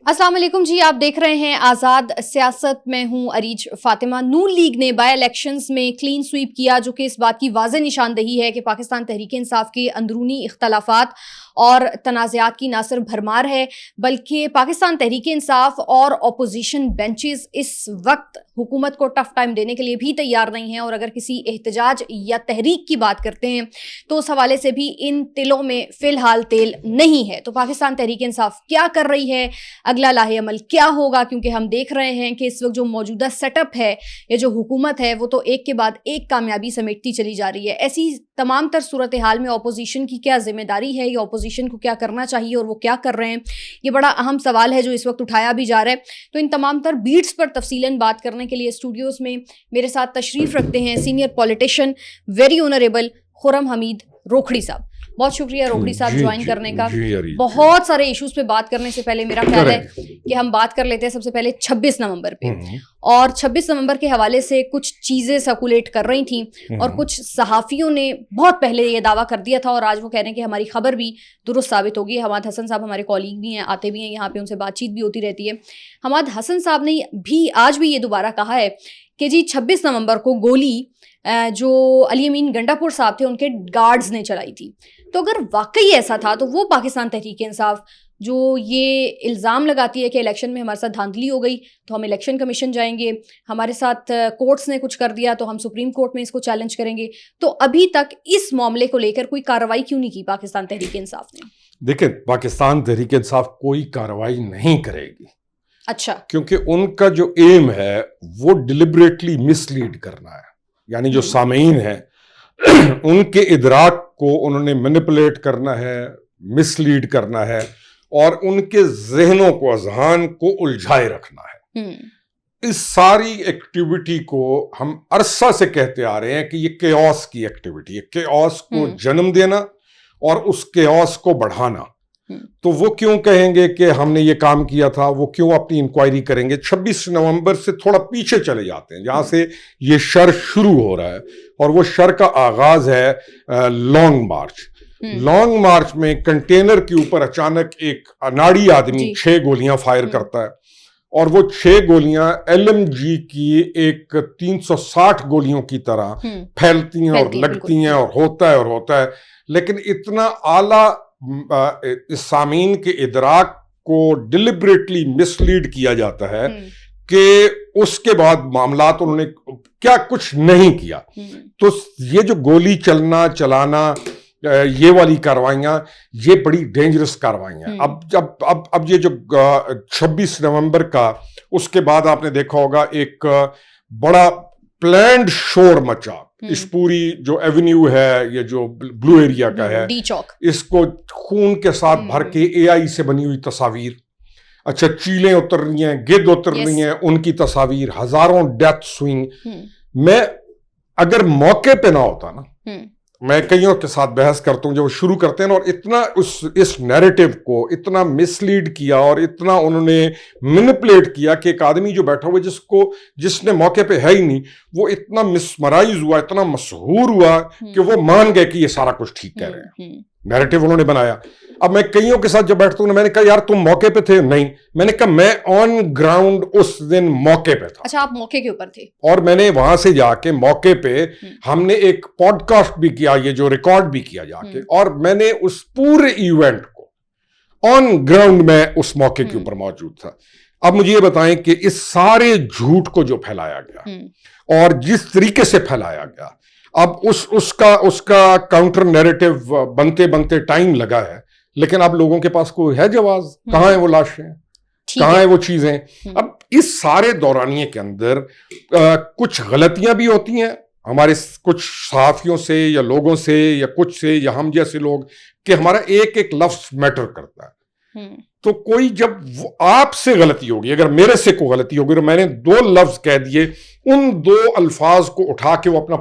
السلام علیکم جی، آپ دیکھ رہے ہیں آزاد سیاست. میں ہوں عریج فاطمہ. نون لیگ نے بائی الیکشنز میں کلین سویپ کیا، جو کہ اس بات کی واضح نشاندہی ہے کہ پاکستان تحریک انصاف کے اندرونی اختلافات اور تنازعات کی نہ صرف بھرمار ہے، بلکہ پاکستان تحریک انصاف اور اپوزیشن بینچز اس وقت حکومت کو ٹف ٹائم دینے کے لیے بھی تیار نہیں ہیں. اور اگر کسی احتجاج یا تحریک کی بات کرتے ہیں تو اس حوالے سے بھی ان تلوں میں فی الحال تیل نہیں ہے. تو پاکستان تحریک انصاف کیا کر رہی ہے، اگلا لاہ عمل کیا ہوگا؟ کیونکہ ہم دیکھ رہے ہیں کہ اس وقت جو موجودہ سیٹ اپ ہے، یہ جو حکومت ہے، وہ تو ایک کے بعد ایک کامیابی سمیٹتی چلی جا رہی ہے. ایسی تمام تر صورتحال میں اپوزیشن کی کیا ذمہ داری ہے، یا اپوزیشن کو کیا کرنا چاہیے اور وہ کیا کر رہے ہیں؟ یہ بڑا اہم سوال ہے جو اس وقت اٹھایا بھی جا رہا ہے. تو ان تمام تر بیٹس پر تفصیلاً بات کرنے کے لیے اسٹوڈیوز میں میرے ساتھ تشریف رکھتے ہیں سینئر پولیٹیشین ویری آنریبل خرم حمید روکھڑی صاحب. بہت شکریہ روکھڑی صاحب جوائن کرنے کا. بہت سارے ایشوز پہ بات کرنے سے پہلے میرا خیال ہے کہ ہم بات کر لیتے ہیں سب سے پہلے 26 نومبر پہ. اور 26 نومبر کے حوالے سے کچھ چیزیں سرکولیٹ کر رہی تھیں اور کچھ صحافیوں نے بہت پہلے یہ دعویٰ کر دیا تھا، اور آج وہ کہہ رہے ہیں کہ ہماری خبر بھی درست ثابت ہوگی. حماد حسن صاحب ہمارے کولیگ بھی ہیں، آتے بھی ہیں یہاں پہ، ان سے بات چیت بھی ہوتی رہتی ہے. حماد حسن صاحب نے بھی آج بھی یہ دوبارہ کہا ہے کہ جی 26 نومبر کو گولی جو علی امین گنڈا پور صاحب تھے ان کے گارڈز نے چلائی تھی. تو اگر واقعی ایسا تھا تو وہ پاکستان تحریک انصاف جو یہ الزام لگاتی ہے کہ الیکشن میں ہمارے ساتھ دھاندلی ہو گئی تو ہم الیکشن کمیشن جائیں گے، ہمارے ساتھ کورٹس نے کچھ کر دیا تو ہم سپریم کورٹ میں اس کو چیلنج کریں گے، تو ابھی تک اس معاملے کو لے کر کوئی کارروائی کیوں نہیں کی پاکستان تحریک انصاف نے؟ دیکھیں، پاکستان تحریک انصاف کوئی کارروائی نہیں کرے گی. اچھا. کیونکہ ان کا جو ایم ہے وہ ڈیلیبریٹلی مس لیڈ کرنا ہے. یعنی جو سامعین ہیں ان کے ادراک کو انہوں نے مینیپولیٹ کرنا ہے، مس لیڈ کرنا ہے، اور ان کے ذہنوں کو، اذہان کو الجھائے رکھنا ہے. اس ساری ایکٹیویٹی کو ہم عرصہ سے کہتے آ رہے ہیں کہ یہ کیوس کی ایکٹیویٹی ہے، کیوس کو جنم دینا اور اس کیوس کو بڑھانا. تو وہ کیوں کہیں گے کہ ہم نے یہ کام کیا تھا؟ وہ کیوں اپنی انکوائری کریں گے؟ 26 نومبر سے تھوڑا پیچھے چلے جاتے ہیں جہاں سے یہ شر شروع ہو رہا ہے، اور وہ شر کا آغاز ہے لانگ مارچ. لانگ مارچ میں کنٹینر کے اوپر اچانک ایک اناڑی آدمی 6 گولیاں فائر کرتا ہے، اور وہ 6 گولیاں ایل ایم جی کی ایک 360 گولیوں کی طرح پھیلتی ہیں اور لگتی ہیں، اور ہوتا ہے. لیکن اتنا اعلیٰ سامعین کے ادراک کو ڈیلیبریٹلی مس لیڈ کیا جاتا ہے کہ اس کے بعد معاملات انہوں نے کیا کچھ نہیں کیا. تو یہ جو گولی چلانا، یہ والی کاروائیاں، یہ بڑی ڈینجرس کاروائیاں ہیں. اب یہ جو 26 نومبر کا، اس کے بعد آپ نے دیکھا ہوگا ایک بڑا پلانڈ شور مچا. اس پوری جو ایونیو ہے، یہ جو بلو ایریا کا ہے، اس کو خون کے ساتھ بھر کے اے آئی سے بنی ہوئی تصاویر، اچھا چیلیں اتر رہی ہیں، گدھ اتر رہی ہیں، ان کی تصاویر، ہزاروں ڈیتھس ہوئیں. میں اگر موقع پہ نہ ہوتا نا، میں کئیوں کے ساتھ بحث کرتا ہوں جب وہ شروع کرتے ہیں اور اتنا اس نیریٹو کو اتنا مس لیڈ کیا اور اتنا انہوں نے مینیپولیٹ کیا کہ ایک آدمی جو بیٹھا ہوا جس نے موقع پہ ہے ہی نہیں، وہ اتنا مسمرائز ہوا، اتنا مسحور ہوا کہ وہ مان گئے کہ یہ سارا کچھ ٹھیک کہہ رہے ہیں. نیریٹو انہوں نے بنایا. اب میں کئیوں کے ساتھ جب بیٹھتا ہوں، میں نے کہا یار تم موقع پہ تھے؟ نہیں. میں نے کہا میں آن گراؤنڈ اس دن موقع پہ تھا. اچھا، آپ موقع کے اوپر تھے؟ اور میں نے وہاں سے جا کے موقع پہ ہم نے ایک پوڈ کاسٹ بھی کیا، یہ جو ریکارڈ بھی کیا جا کے، اور میں نے اس پورے ایونٹ کو آن گراؤنڈ میں اس موقع کے اوپر موجود تھا. اب مجھے یہ بتائیں کہ اس سارے جھوٹ کو جو پھیلایا گیا اور جس طریقے سے پھیلایا گیا، اب اس کا کاؤنٹر نیریٹو بنتے ٹائم لگا ہے، لیکن اب لوگوں کے پاس کوئی ہے جواز؟ کہاں ہیں وہ لاشیں؟ کہاں ہیں وہ چیزیں؟ اب اس سارے دورانیے کے اندر کچھ غلطیاں بھی ہوتی ہیں ہمارے کچھ صحافیوں سے یا لوگوں سے یا کچھ سے یا ہم جیسے لوگ، کہ ہمارا ایک ایک لفظ میٹر کرتا ہے. تو کوئی جب آپ سے غلطی ہوگی، اگر میرے سے کوئی غلطی ہوگی اور میں نے 2 لفظ کہہ دیے، ان 2 الفاظ کو اٹھا کے وہ اپنا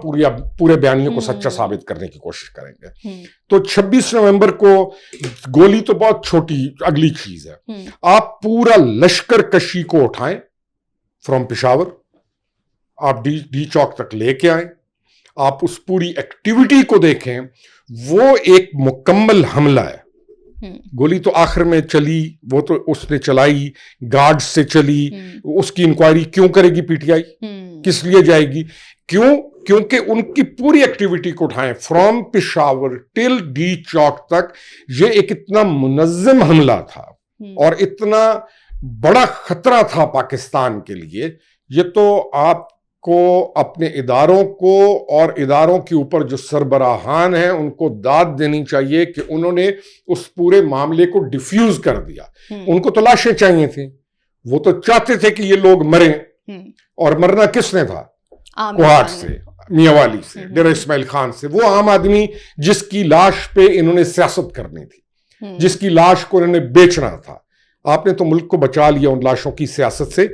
پورے بیانیے کو سچا ثابت کرنے کی کوشش کریں گے. تو 26 نومبر کو گولی تو بہت چھوٹی اگلی چیز ہے. آپ پورا لشکر کشی کو اٹھائیں فرام پشاور، آپ ڈی چوک تک لے کے آئیں، آپ اس پوری ایکٹیویٹی کو دیکھیں، وہ ایک مکمل حملہ ہے. گولی تو آخر میں چلی، وہ تو اس نے چلائی، گارڈ سے چلی، اس کی انکوائری کیوں کرے گی پی ٹی آئی؟ کس لیے جائے گی؟ کیونکہ ان کی پوری ایکٹیویٹی کو اٹھائیں فرام پشاور ٹل ڈی چوک تک، یہ ایک اتنا منظم حملہ تھا اور اتنا بڑا خطرہ تھا پاکستان کے لیے. یہ تو آپ کو اپنے اداروں کو اور اداروں کے اوپر جو سربراہان ہیں ان کو داد دینی چاہیے کہ انہوں نے اس پورے معاملے کو ڈیفیوز کر دیا. ان کو تو لاشیں چاہیے تھیں، وہ تو چاہتے تھے کہ یہ لوگ مریں، اور مرنا کس نے تھا؟ کوہاٹ سے، میاں والی سے، ڈیرہ اسماعیل خان سے، وہ عام آدمی جس کی لاش پہ انہوں نے سیاست کرنی تھی، جس کی لاش کو انہوں نے بیچنا تھا. آپ نے تو ملک کو بچا لیا ان لاشوں کی سیاست سے.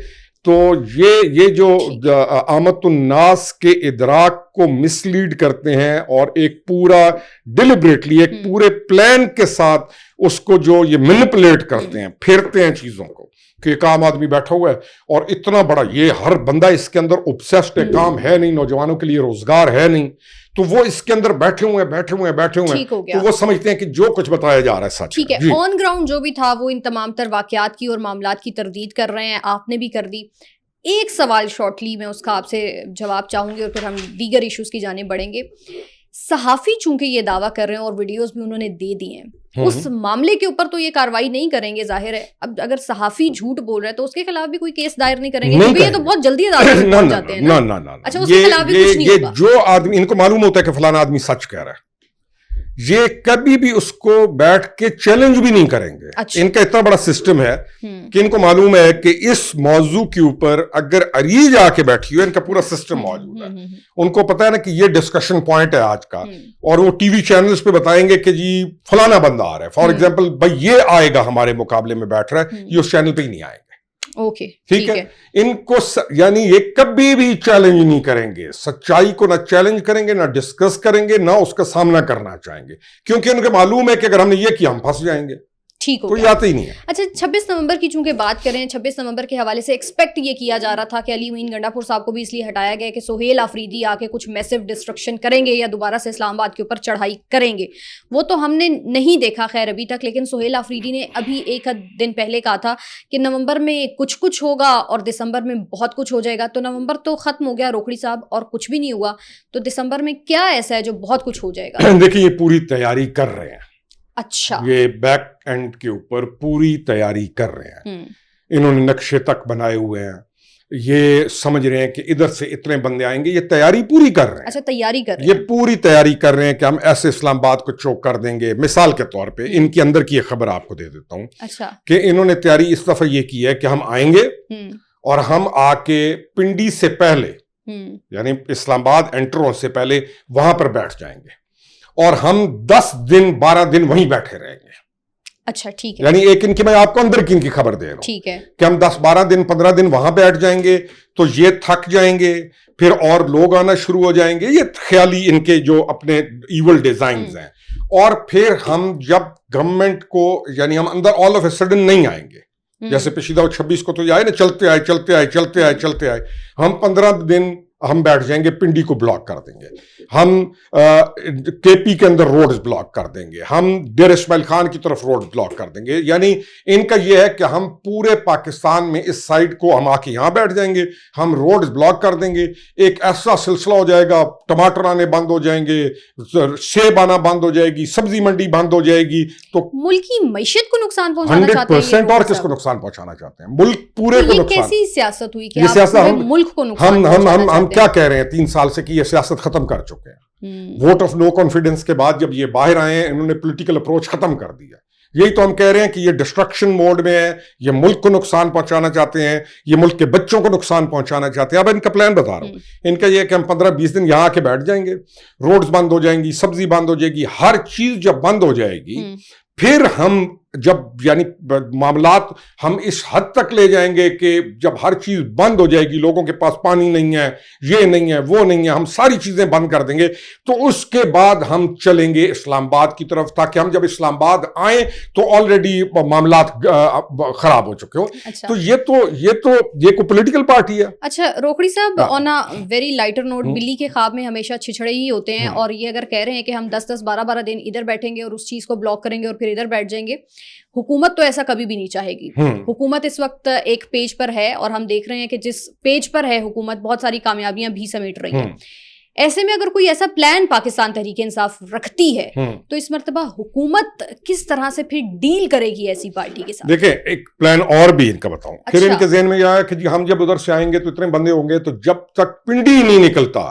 تو یہ جو عامت الناس کے ادراک کو مس لیڈ کرتے ہیں اور ایک پورا ڈیلیبریٹلی ایک پورے پلان کے ساتھ اس کو جو یہ مینپولیٹ کرتے ہیں، پھیرتے ہیں چیزوں کو کہ ایک عام آدمی بیٹھا ہوا ہے اور اتنا بڑا یہ ہر بندہ اس کے اندر اوبسیسڈ ہے، کام ہے نہیں، نوجوانوں کے لیے روزگار ہے نہیں، تو وہ اس کے اندر بیٹھے ہوئے ہیں تو وہ سمجھتے ہیں کہ جو کچھ بتایا جا رہا ہے سچ. ٹھیک ہے، آن گراؤنڈ جو بھی تھا وہ ان تمام تر واقعات کی اور معاملات کی تردید کر رہے ہیں، آپ نے بھی کر دی. ایک سوال شارٹلی میں اس کا آپ سے جواب چاہوں گی اور پھر ہم دیگر ایشوز کی جانب بڑھیں گے. صحافی چونکہ یہ دعویٰ کر رہے ہیں اور ویڈیوز بھی انہوں نے دے دی ہیں، اس معاملے کے اوپر تو یہ کاروائی نہیں کریں گے ظاہر ہے. اب اگر صحافی جھوٹ بول رہا ہے تو اس کے خلاف بھی کوئی کیس دائر نہیں کریں گے کیونکہ یہ تو بہت جلدی عدالت میں پہنچ جاتے ہیں. اچھا، اس کے خلاف بھی کچھ نہیں ہوگا؟ جو آدمی ان کو معلوم ہوتا ہے کہ فلانا آدمی سچ کہہ رہا ہے، یہ کبھی بھی اس کو بیٹھ کے چیلنج بھی نہیں کریں گے. ان کا اتنا بڑا سسٹم ہے کہ ان کو معلوم ہے کہ اس موضوع کے اوپر اگر اریج آ کے بیٹھی ہو، ان کا پورا سسٹم موجود ہے. ان کو پتا ہے نا کہ یہ ڈسکشن پوائنٹ ہے آج کا، اور وہ ٹی وی چینلز پہ بتائیں گے کہ جی فلانا بندہ آ رہا ہے، فار ایگزامپل بھائی یہ آئے گا ہمارے مقابلے میں بیٹھ رہا ہے، یہ اس چینل پہ ہی نہیں آئے گا. اوکے، ٹھیک ہے. ان کو یعنی یہ کبھی بھی چیلنج نہیں کریں گے، سچائی کو نہ چیلنج کریں گے، نہ ڈسکس کریں گے، نہ اس کا سامنا کرنا چاہیں گے، کیونکہ ان کو معلوم ہے کہ اگر ہم نے یہ کیا ہم پھنس جائیں گے. ٹھیک ہو کوئی آتا ہی نہیں ہے. اچھا، 26 نومبر کی چونکہ بات کریں، 26 نومبر کے حوالے سے ایکسپیکٹ یہ کیا جا رہا تھا کہ علی معین گنڈا پور صاحب کو بھی اس لیے ہٹایا گیا کہ سہیل آفریدی آ کے کچھ میسو ڈسٹرکشن کریں گے یا دوبارہ سے اسلام آباد کے اوپر چڑھائی کریں گے. وہ تو ہم نے نہیں دیکھا خیر ابھی تک، لیکن سہیل آفریدی نے ابھی ایک دن پہلے کہا تھا کہ نومبر میں کچھ ہوگا اور دسمبر میں بہت کچھ ہو جائے گا. تو نومبر تو ختم ہو گیا روکھڑی صاحب اور کچھ بھی نہیں ہوا، تو دسمبر میں کیا ایسا ہے جو بہت کچھ ہو جائے گا؟ دیکھیں یہ پوری تیاری کر رہے ہیں. اچھا، یہ بیک اینڈ کے اوپر پوری تیاری کر رہے ہیں. انہوں نے نقشے تک بنائے ہوئے ہیں، یہ سمجھ رہے ہیں کہ ادھر سے اتنے بندے آئیں گے، یہ تیاری پوری کر رہے ہیں. اچھا، تیاری کر رہے ہیں، یہ پوری تیاری کر رہے ہیں کہ ہم ایسے اسلام آباد کو چوک کر دیں گے. مثال کے طور پہ ان کے اندر کی یہ خبر آپ کو دے دیتا ہوں. اچھا، کہ انہوں نے تیاری اس دفعہ یہ کی ہے کہ ہم آئیں گے اور ہم آ کے پنڈی سے پہلے یعنی اسلام آباد انٹر سے پہلے وہاں پر بیٹھ جائیں گے اور ہم 10 دن 12 دن وہیں بیٹھے رہیں گے. اچھا، ٹھیک ہے. یعنی ایک ان کی میں آپ کو اندر کی ان کی خبر دے رہا ہوں. ٹھیک ہے کہ ہم 10 12 دن 15 دن وہاں بیٹھ جائیں گے تو یہ تھک جائیں گے، پھر اور لوگ آنا شروع ہو جائیں گے. یہ خیالی ان کے جو اپنے ایول ڈیزائنز ہیں. اور پھر ہم جب گورنمنٹ کو یعنی ہم اندر آل آف اے سڈن نہیں آئیں گے، جیسے پچھلی دفعہ 26 کو تو یہ آئے نا، چلتے آئے. ہم 15 دن ہم بیٹھ جائیں گے، پنڈی کو بلاک کر دیں گے، ہم کے پی کے اندر روڈز بلاک کر دیں گے، ہم ڈیرہ اسماعیل خان کی طرف روڈ بلاک کر دیں گے. یعنی ان کا یہ ہے کہ ہم پورے پاکستان میں اس سائڈ کو ہم آ کے یہاں بیٹھ جائیں گے، ہم روڈز بلاک کر دیں گے. ایک ایسا سلسلہ ہو جائے گا، ٹماٹر آنے بند ہو جائیں گے، سیب آنا بند ہو جائے گی، سبزی منڈی بند ہو جائے گی. تو ملکی معیشت کو نقصان پہنچانا چاہتے ہیں 100%. اور کس کو نقصان پہنچانا چاہتے ہیں؟ ملک پورے کو نقصان. کیسی سیاست ہوئی کہ آپ ملک کو نقصان ہم کیا کہہ رہے ہیں 3 سال سے کہ یہ سیاست ختم کر چکے ہیں. ووٹ آف نو کانفیڈنس کے بعد جب یہ باہر آئے ہیں انہوں نے پولیٹیکل اپروچ ختم کر دیا. یہی تو ہم کہہ رہے ہیں کہ یہ ڈسٹرکشن موڈ میں ہے، یہ ملک کو نقصان پہنچانا چاہتے ہیں، یہ ملک کے بچوں کو نقصان پہنچانا چاہتے ہیں. اب ان کا پلان بتا رہا ہوں. ان کا یہ ہے کہ ہم 15-20 دن یہاں آ کے بیٹھ جائیں گے، روڈز بند ہو جائیں گی، سبزی بند ہو جائے گی، ہر چیز جب بند ہو جائے گی پھر ہم جب یعنی معاملات ہم اس حد تک لے جائیں گے کہ جب ہر چیز بند ہو جائے گی, لوگوں کے پاس پانی نہیں ہے, یہ نہیں ہے, وہ نہیں ہے, ہم ساری چیزیں بند کر دیں گے, تو اس کے بعد ہم چلیں گے اسلام آباد کی طرف, تاکہ ہم جب اسلام آباد آئیں تو آلریڈی معاملات خراب ہو چکے ہوں. تو یہ کوئی پولیٹیکل پارٹی ہے. اچھا روکڑی صاحب, آن اے ویری لائٹر نوٹ, بلی کے خواب میں ہمیشہ چھچڑے ہی ہوتے ہیں, اور یہ اگر کہہ رہے ہیں کہ ہم 10-10 12-12 دن ادھر بیٹھیں گے اور اس چیز کو بلاک کریں گے اور پھر ادھر بیٹھ جائیں گے, حکومت تو ایسا کبھی بھی نہیں چاہے گی. حکومت اس وقت ایک پیج پر ہے, اور ہم دیکھ رہے ہیں کہ جس پیج پر ہے حکومت بہت ساری کامیابیاں بھی سمیٹ رہی ہیں. ایسے میں اگر کوئی ایسا پلان پاکستان تحریک انصاف رکھتی ہے تو اس مرتبہ حکومت کس طرح سے پھر ڈیل کرے گی ایسی پارٹی کے ساتھ؟ دیکھیں ایک پلان اور بھی ان کا بتاؤں. پھر ان کے ذہن میں یہ آیا کہ جی ہم جب ادھر سے آئیں گے تو اتنے بندے ہوں گے, تو جب تک پنڈی نہیں نکلتا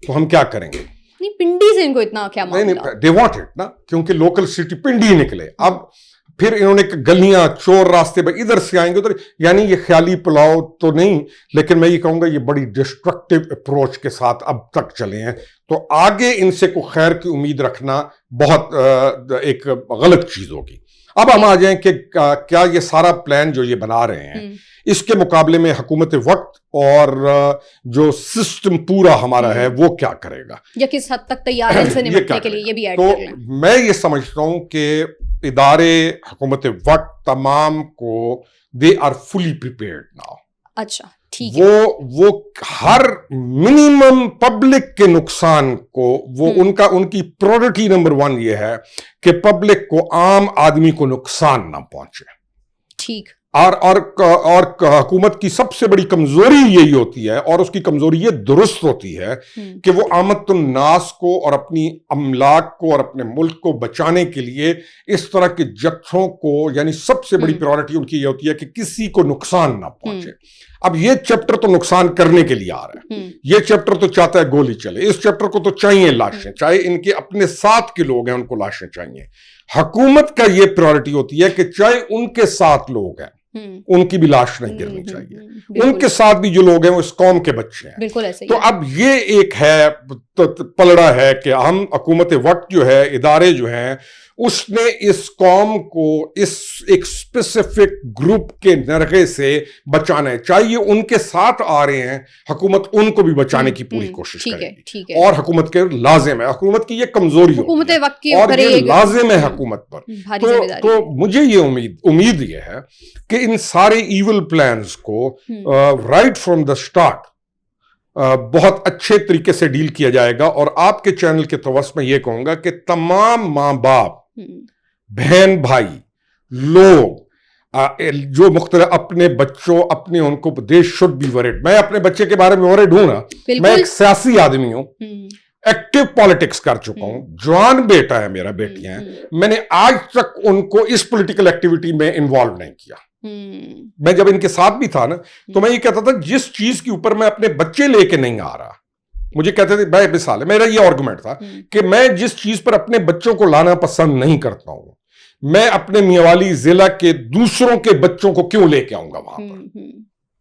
تو ہم کیا کریں گے. نہیں, پنڈی سے ان کو اتنا کیا معاملہ؟ نہیں, they want it نا, کیونکہ لوکل سٹی پنڈی نکلے. اب پھر انہوں نے گلیاں چور راستے پہ ادھر سے آئیں گے ادھر, یعنی یہ خیالی پلاؤ تو نہیں, لیکن میں یہ کہوں گا یہ بڑی ڈسٹرکٹیو اپروچ کے ساتھ اب تک چلے ہیں. تو آگے ان سے کوئی خیر کی امید رکھنا بہت ایک غلط چیز ہوگی. اب ہم آ جائیں کہ کیا یہ سارا پلان جو یہ بنا رہے ہیں اس کے مقابلے میں حکومت وقت اور جو سسٹم پورا ہمارا ہے وہ کیا کرے گا, یا کس حد تک تیار ہے ان سے نمٹنے کے لیے, یہ بھی ایڈ تو کر لیں. میں یہ سمجھتا ہوں کہ ادارے حکومت وقت تمام کو they are fully prepared now. اچھا ٹھیک ہے. وہ ہر منیمم پبلک کے نقصان کو, وہ ان کی پرائورٹی نمبر 1 یہ ہے کہ پبلک کو, عام آدمی کو نقصان نہ پہنچے. ٹھیک. اور حکومت کی سب سے بڑی کمزوری یہی ہوتی ہے, اور اس کی کمزوری یہ درست ہوتی ہے کہ وہ عامت الناس کو اور اپنی املاک کو اور اپنے ملک کو بچانے کے لیے اس طرح کے جتھوں کو, یعنی سب سے بڑی پرائورٹی ان کی یہ ہوتی ہے کہ کسی کو نقصان نہ پہنچے. اب یہ چیپٹر تو نقصان کرنے کے لیے آ رہا ہے, یہ چیپٹر تو چاہتا ہے گولی چلے, اس چیپٹر کو تو چاہیے لاشیں, چاہے ان کے اپنے ساتھ کے لوگ ہیں ان کو لاشیں چاہیے. حکومت کا یہ پرائورٹی ہوتی ہے کہ چاہے ان کے ساتھ لوگ ہیں ان کی بھی لاش نہیں گرنی چاہیے, ان کے ساتھ بھی جو لوگ ہیں وہ اس قوم کے بچے ہیں. بالکل ایسے ہی. تو اب یہ ایک ہے پلڑا ہے کہ ہم حکومت وقت جو ہے, ادارے جو ہیں, اس نے اس قوم کو اس ایک اسپیسیفک گروپ کے نرغے سے بچانا ہے. چاہیے ان کے ساتھ آ رہے ہیں, حکومت ان کو بھی بچانے کی پوری کوشش کرے گی, اور حکومت کے لازم ہے, حکومت کی یہ کمزوری حکومت وقت کی, اور یہ لازم ہے حکومت پر. تو مجھے یہ امید یہ ہے کہ ان سارے ایول پلانز کو رائٹ فرام دا اسٹارٹ بہت اچھے طریقے سے ڈیل کیا جائے گا. اور آپ کے چینل کے توسط میں یہ کہوں گا کہ تمام ماں باپ, بہن بھائی, لوگ جو مختلف اپنے بچوں اپنے ان کو دے شوڈ بی ورڈ. میں اپنے بچے کے بارے میں ورڈ ہوں نا, میں ایک سیاسی آدمی ہوں, ایکٹیو پالیٹکس کر چکا ہوں, جوان بیٹا ہے میرا, بیٹیاں ہیں, میں نے آج تک ان کو اس پولیٹیکل ایکٹیویٹی میں انوالو نہیں کیا. میں جب ان کے ساتھ بھی تھا نا تو میں یہ کہتا تھا جس چیز کے اوپر میں اپنے بچے لے کے نہیں آ رہا, مجھے کہتے تھے بھائی مثال ہے, میرا یہ آرگومنٹ تھا کہ میں جس چیز پر اپنے بچوں کو لانا پسند نہیں کرتا ہوں, میں اپنے میاوالی ضلع کے دوسروں کے بچوں کو کیوں لے کے آؤں گا وہاں پر.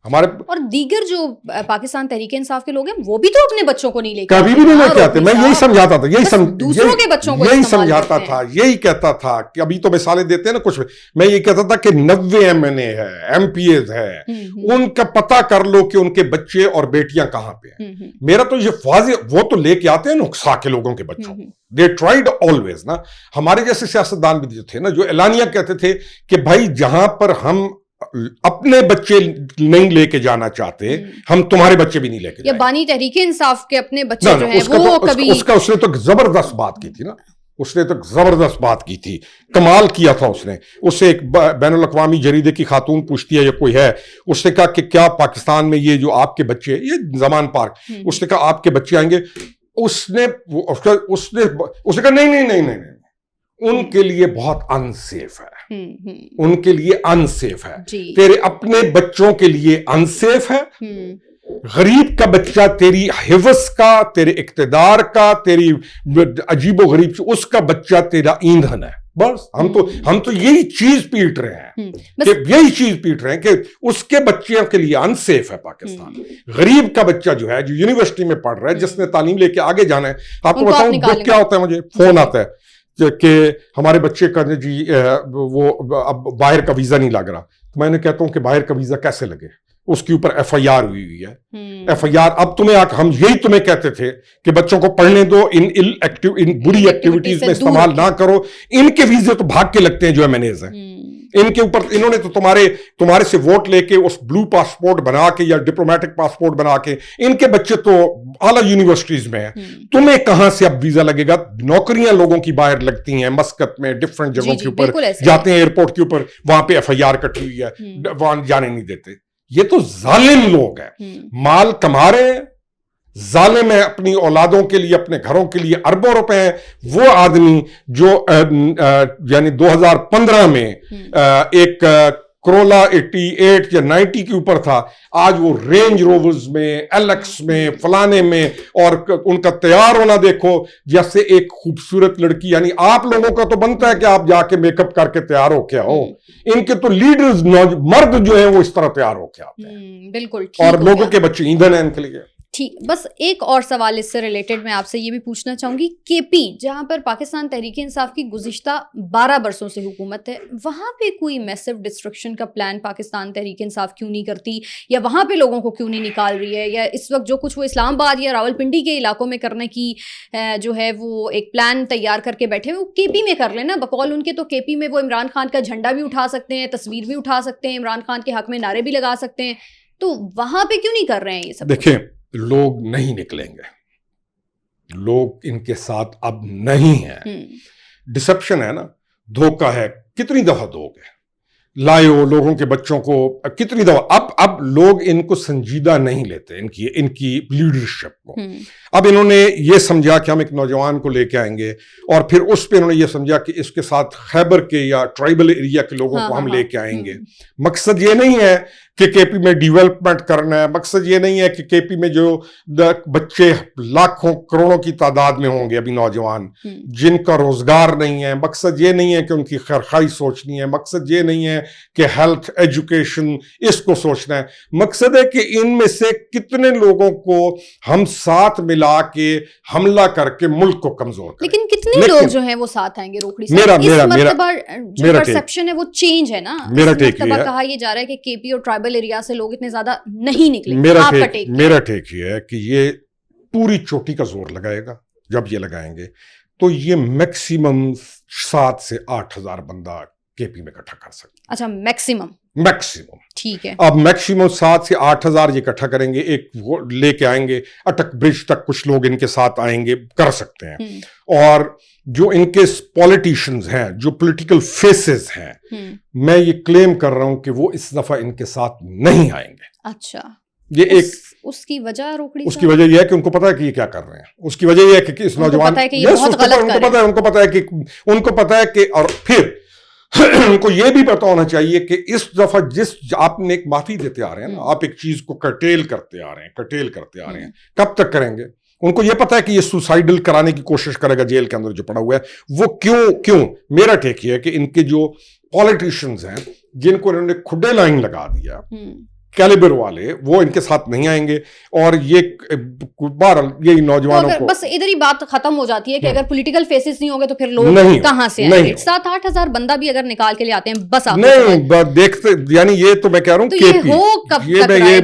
ہمارے اور دیگر جو پاکستان تحریک انصاف کے لوگ ہیں وہ بھی تو اپنے بچوں کو نہیں لے کے کبھی بھی نہیں لے کے آتے. میں یہی سمجھاتا تھا, دوسروں کے بچوں کو یہی سمجھاتا تھا, یہی کہتا تھا کہ ابھی تو مثالیں دیتے ہیں نا کچھ, میں یہ کہتا تھا کہ 90 MNA ہے, MPAs ہے, ان کا پتہ کر لو کہ ان کے بچے اور بیٹیاں کہاں پہ ہیں. میرا تو یہ واضح, وہ تو لے کے آتے ہیں نقصا کے لوگوں کے بچوں کو, they tried always نا. ہمارے جیسے سیاستدان بھی جو تھے نا, جو اعلانیہ کہتے تھے کہ بھائی جہاں پر ہم اپنے بچے نہیں لے کے جانا چاہتے, ہم تمہارے بچے بھی نہیں لے کے جائیں. یا بانی تحریک انصاف کے اپنے بچے جو ہیں وہ کبھی اس نے تو زبردست بات کی تھی نا, اس نے تو زبردست بات کی تھی, کمال کیا تھا اس نے. اس سے ایک بین الاقوامی جریدے کی خاتون پوچھتی ہے یا کوئی ہے, اس نے کہا کہ کیا پاکستان میں یہ جو آپ کے بچے, یہ زمان پارک, اس نے کہا آپ کے بچے آئیں گے, اس نے کہا نہیں, ان کے لیے بہت انسیف ہے, ان کے لیے انسیف ہے, تیرے اپنے بچوں کے لیے انسیف ہے. غریب کا بچہ تیری حفظ کا, تیرے اقتدار کا, تیری عجیب و غریب اس کا بچہ تیرا ایندھن ہے. بس ہم تو یہی چیز پیٹ رہے ہیں, کہ یہی چیز پیٹ رہے ہیں کہ اس کے بچوں کے لیے انسیف ہے پاکستان. غریب کا بچہ جو ہے, جو یونیورسٹی میں پڑھ رہا ہے, جس نے تعلیم لے کے آگے جانا ہے, آپ کو بتاؤں دکھ کیا ہوتا ہے, مجھے فون آتا ہے کہ ہمارے بچے کا جی وہ اب باہر کا ویزا نہیں لگ رہا، تو میں نے کہتا ہوں کہ باہر کا ویزا کیسے لگے؟ اس کے اوپر ایف آئی آر ہوئی ہے. ایف آئی آر اب ہم یہی تمہیں کہتے تھے کہ بچوں کو پڑھنے دو، ان بری ایکٹیویٹیز میں استعمال نہ کرو. ان کے ویزے تو بھاگ کے لگتے ہیں جو MNAs ہیں. ان کے اوپر انہوں نے تو تمہارے سے ووٹ لے کے اس بلو پاسپورٹ بنا کے یا ڈپلومیٹک پاسپورٹ بنا کے، ان کے بچے تو اعلیٰ یونیورسٹیز میں ہیں. تمہیں کہاں سے اب ویزا لگے گا؟ نوکریاں لوگوں کی باہر لگتی ہیں، مسقط میں ڈفرنٹ جگہوں کے اوپر جاتے ہیں، ایئرپورٹ کے اوپر، وہاں پہ ایف آئی آر کٹی ہوئی ہے، وہاں جانے نہیں دیتے. یہ تو ظالم لوگ ہیں، مال کما رہے ہیں، ظالم ہے، اپنی اولادوں کے لیے، اپنے گھروں کے لیے اربوں روپے ہیں. وہ آدمی جو یعنی 2015 میں ایک کرولا 88 یا 90 کے اوپر تھا، آج وہ رینج روورز میں، ایلیکس میں، فلانے میں، اور ان کا تیار ہونا دیکھو جیسے ایک خوبصورت لڑکی. یعنی آپ لوگوں کا تو بنتا ہے کہ آپ جا کے میک اپ کر کے تیار ہو کے آؤ، ان کے تو لیڈرز مرد جو ہیں وہ اس طرح تیار ہو کے آتے ہیں. بالکل. اور لوگوں کے بچے ایندھن ہیں ان کے لیے. ٹھیک. بس ایک اور سوال اس سے ریلیٹڈ میں آپ سے یہ بھی پوچھنا چاہوں گی. KP جہاں پر پاکستان تحریک انصاف کی گزشتہ 12 برسوں سے حکومت ہے، وہاں پہ کوئی میسو ڈسٹرکشن کا پلان پاکستان تحریک انصاف کیوں نہیں کرتی، یا وہاں پہ لوگوں کو کیوں نہیں نکال رہی ہے، یا اس وقت جو کچھ وہ اسلام آباد یا راولپنڈی کے علاقوں میں کرنے کی جو ہے وہ ایک پلان تیار کر کے بیٹھے وہ KP میں کر لینا. بقول ان کے تو KP میں وہ عمران خان کا جھنڈا بھی اٹھا سکتے ہیں، تصویر بھی اٹھا سکتے ہیں، عمران خان کے حق میں نعرے بھی لگا سکتے ہیں. تو وہاں پہ کیوں نہیں کر رہے ہیں یہ سب؟ دیکھیں، لوگ نہیں نکلیں گے، لوگ ان کے ساتھ اب نہیں ہیں. ڈسپشن ہے نا، دھوکہ ہے. کتنی دفعہ دو گے، لائے ہو لوگوں کے بچوں کو کتنی دفعہ. اب لوگ ان کو سنجیدہ نہیں لیتے، ان کی لیڈرشپ کو. اب انہوں نے یہ سمجھا کہ ہم ایک نوجوان کو لے کے آئیں گے، اور پھر اس پہ انہوں نے یہ سمجھا کہ اس کے ساتھ خیبر کے یا ٹرائبل ایریا کے لوگوں کو ہم لے کے آئیں گے. مقصد یہ نہیں ہے کہ KP میں ڈیولپمنٹ کرنا ہے، مقصد یہ نہیں ہے کہ KP میں جو بچے لاکھوں کروڑوں کی تعداد میں ہوں گے ابھی نوجوان جن کا روزگار نہیں ہے، مقصد یہ نہیں ہے کہ ان کی خیرخواہی سوچنی ہے، مقصد یہ نہیں ہے کہ ہیلتھ ایجوکیشن اس کو سوچنا ہے. مقصد ہے کہ ان میں سے کتنے لوگوں کو ہم ساتھ ملا کے حملہ کر کے ملک کو کمزور کریں. لیکن کتنے لوگ جو ہیں وہ ساتھ آئیں گے روکڑی صاحب؟ اس مرتبہ جو پرسپشن ہے وہ چینج ہے نا. اس مرتبہ کہا یہ جا رہا ہے کہ KP اور ٹرائبل ایریا سے لوگ اتنے زیادہ نہیں نکلے. میرا ٹیک یہ ہے کہ یہ پوری چوٹی کا زور لگائے گا. جب یہ لگائیں گے تو یہ میکسیمم 7 سے 8 ہزار بندہ KP میں اکٹھا کر سکتے. اچھا، میکسیمم ٹھیک ہے. اب میکسیمم 7 سے 8 ہزار یہ اکٹھا کریں گے، ایک وہ لے کے آئیں گے. اٹک برج تک کچھ لوگ ان کے ساتھ آئیں گے، کر سکتے ہیں. اور جو ان کے پولیٹیشینز ہیں، جو پولیٹیکل فیسز ہیں، میں یہ کلیم کر رہا ہوں کہ وہ اس دفعہ ان کے ساتھ نہیں آئیں گے. اچھا، یہ ایک اس کی وجہ روکڑی، اس کی وجہ یہ ہے کہ ان کو پتا ہے کہ یہ کیا کر رہے ہیں. اس کی وجہ یہ ہے کہ اس نوجوان ان کو پتا ہے کہ اور پھر ان کو یہ بھی پتا ہونا چاہیے کہ اس دفعہ جس آپ نے ایک معافی دیتے آ رہے ہیں نا، آپ ایک چیز کو کرٹیل کرتے آ رہے ہیں، کب تک کریں گے؟ ان کو یہ پتا ہے کہ یہ سوسائڈل کرانے کی کوشش کرے گا جیل کے اندر جو پڑا ہوا ہے وہ. کیوں میرا ٹیک یہ ہے کہ ان کے جو پولیٹیشینز ہیں جن کو انہوں نے کھڈے لائن لگا دیا کیلیبر والے، وہ ان کے ساتھ نہیں آئیں گے. اور یہ بہرحال یہی نوجوانوں کو بس ادھر ہی بات ختم ہو جاتی ہے کہ اگر پولیٹیکل فیسز نہیں ہوں گے تو پھر لوگ کہاں سے آئیں گے؟ 7-8 ہزار بندہ بھی اگر نکال کے لے آتے ہیں بس آپ نہیں دیکھتے. یعنی یہ تو میں کہہ رہا ہوں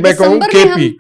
میں کہوں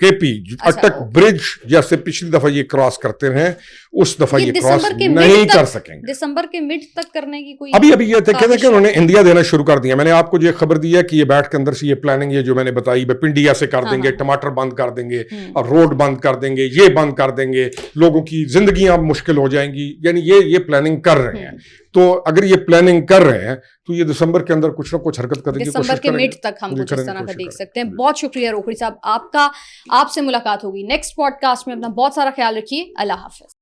KP اٹک برج جیسے پچھلی دفعہ یہ کراس کرتے رہے، اس دفعہ یہ کراس نہیں کر سکیں گے. دسمبر کے مڈ تک کرنے کی کوئی ابھی یہ کہتے ہیں کہ انہوں نے انڈیا دینا شروع کر دیا. میں نے آپ کو یہ خبر دی ہے کہ یہ بیٹھ کے اندر سے یہ پلاننگ ہے جو میں نے بتائی، پنڈیا سے کر دیں گے، ٹماٹر بند کر دیں گے، اور روڈ بند کر دیں گے، یہ بند کر دیں گے، لوگوں کی زندگیاں مشکل ہو جائیں گی. یعنی یہ پلاننگ کر رہے ہیں. تو اگر یہ پلاننگ کر رہے ہیں تو یہ دسمبر کے اندر کچھ نہ کچھ حرکت کرنے کی کوشش کریں گے. دسمبر کے مڈ تک ہم کچھ اس طرح کا دیکھ سکتے ہیں. بہت شکریہ روکڑی صاحب آپ کا. آپ سے ملاقات ہوگی نیکسٹ پوڈ کاسٹ میں. اپنا بہت سارا خیال رکھیے. اللہ حافظ.